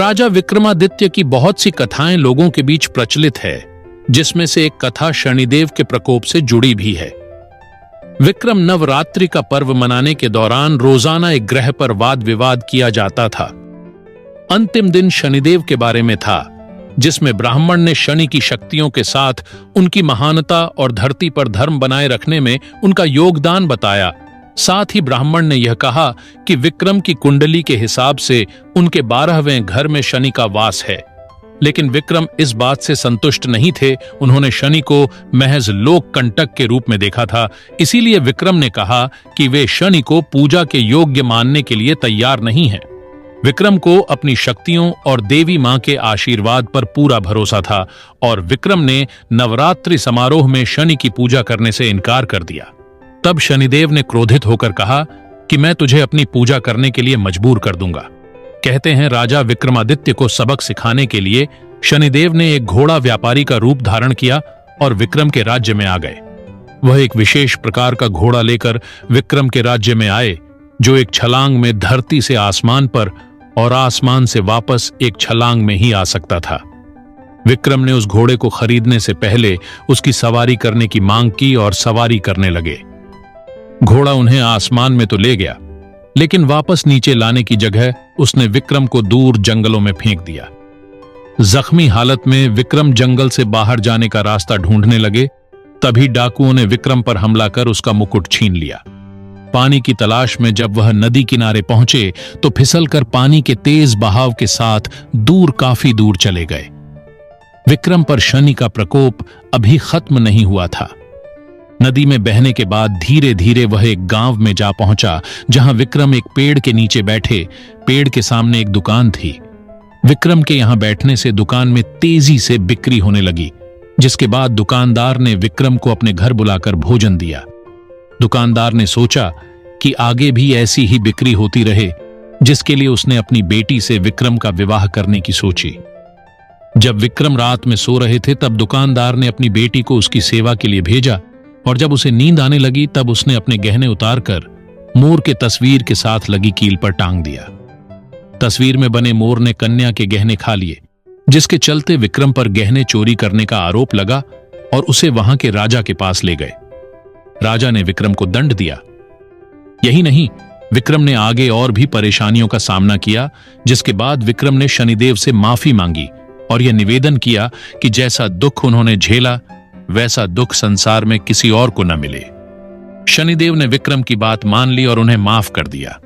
राजा विक्रमादित्य की बहुत सी कथाएं लोगों के बीच प्रचलित है, जिसमें से एक कथा शनिदेव के प्रकोप से जुड़ी भी है। विक्रम नवरात्रि का पर्व मनाने के दौरान रोजाना एक ग्रह पर वाद विवाद किया जाता था। अंतिम दिन शनिदेव के बारे में था, जिसमें ब्राह्मण ने शनि की शक्तियों के साथ उनकी महानता और धरती पर धर्म बनाए रखने में उनका योगदान बताया। साथ ही ब्राह्मण ने यह कहा कि विक्रम की कुंडली के हिसाब से उनके 12वें घर में शनि का वास है। लेकिन विक्रम इस बात से संतुष्ट नहीं थे। उन्होंने शनि को महज लोक कंटक के रूप में देखा था। इसीलिए विक्रम ने कहा कि वे शनि को पूजा के योग्य मानने के लिए तैयार नहीं हैं। विक्रम को अपनी शक्तियों और देवी मां के आशीर्वाद पर पूरा भरोसा था और विक्रम ने नवरात्रि समारोह में शनि की पूजा करने से इनकार कर दिया। तब शनिदेव ने क्रोधित होकर कहा कि मैं तुझे अपनी पूजा करने के लिए मजबूर कर दूंगा। कहते हैं राजा विक्रमादित्य को सबक सिखाने के लिए शनिदेव ने एक घोड़ा व्यापारी का रूप धारण किया और विक्रम के राज्य में आ गए। वह एक विशेष प्रकार का घोड़ा लेकर विक्रम के राज्य में आए, जो एक छलांग में धरती से आसमान पर और आसमान से वापस एक छलांग में ही आ सकता था। विक्रम ने उस घोड़े को खरीदने से पहले उसकी सवारी करने की मांग की और सवारी करने लगे। घोड़ा उन्हें आसमान में तो ले गया, लेकिन वापस नीचे लाने की जगह उसने विक्रम को दूर जंगलों में फेंक दिया। जख्मी हालत में विक्रम जंगल से बाहर जाने का रास्ता ढूंढने लगे। तभी डाकुओं ने विक्रम पर हमला कर उसका मुकुट छीन लिया। पानी की तलाश में जब वह नदी किनारे पहुंचे तो फिसलकर पानी के तेज बहाव के साथ काफी दूर चले गए। विक्रम पर शनि का प्रकोप अभी खत्म नहीं हुआ था। नदी में बहने के बाद धीरे धीरे वह एक गांव में जा पहुंचा, जहां विक्रम एक पेड़ के नीचे बैठे। पेड़ के सामने एक दुकान थी। विक्रम के यहां बैठने से दुकान में तेजी से बिक्री होने लगी, जिसके बाद दुकानदार ने विक्रम को अपने घर बुलाकर भोजन दिया। दुकानदार ने सोचा कि आगे भी ऐसी ही बिक्री होती रहे, जिसके लिए उसने अपनी बेटी से विक्रम का विवाह करने की सोची। जब विक्रम रात में सो रहे थे, तब दुकानदार ने अपनी बेटी को उसकी सेवा के लिए भेजा और जब उसे नींद आने लगी तब उसने अपने गहने उतारकर मोर के तस्वीर के साथ लगी कील पर टांग दिया। तस्वीर में बने मोर ने कन्या के गहने खा लिए, जिसके चलते विक्रम पर गहने चोरी करने का आरोप लगा और उसे वहां के राजा के पास ले गए। राजा ने विक्रम को दंड दिया। यही नहीं, विक्रम ने आगे और भी परेशानियों का सामना किया, जिसके बाद विक्रम ने शनिदेव से माफी मांगी और यह निवेदन किया कि जैसा दुख उन्होंने झेला वैसा दुख संसार में किसी और को न मिले। शनिदेव ने विक्रम की बात मान ली और उन्हें माफ कर दिया।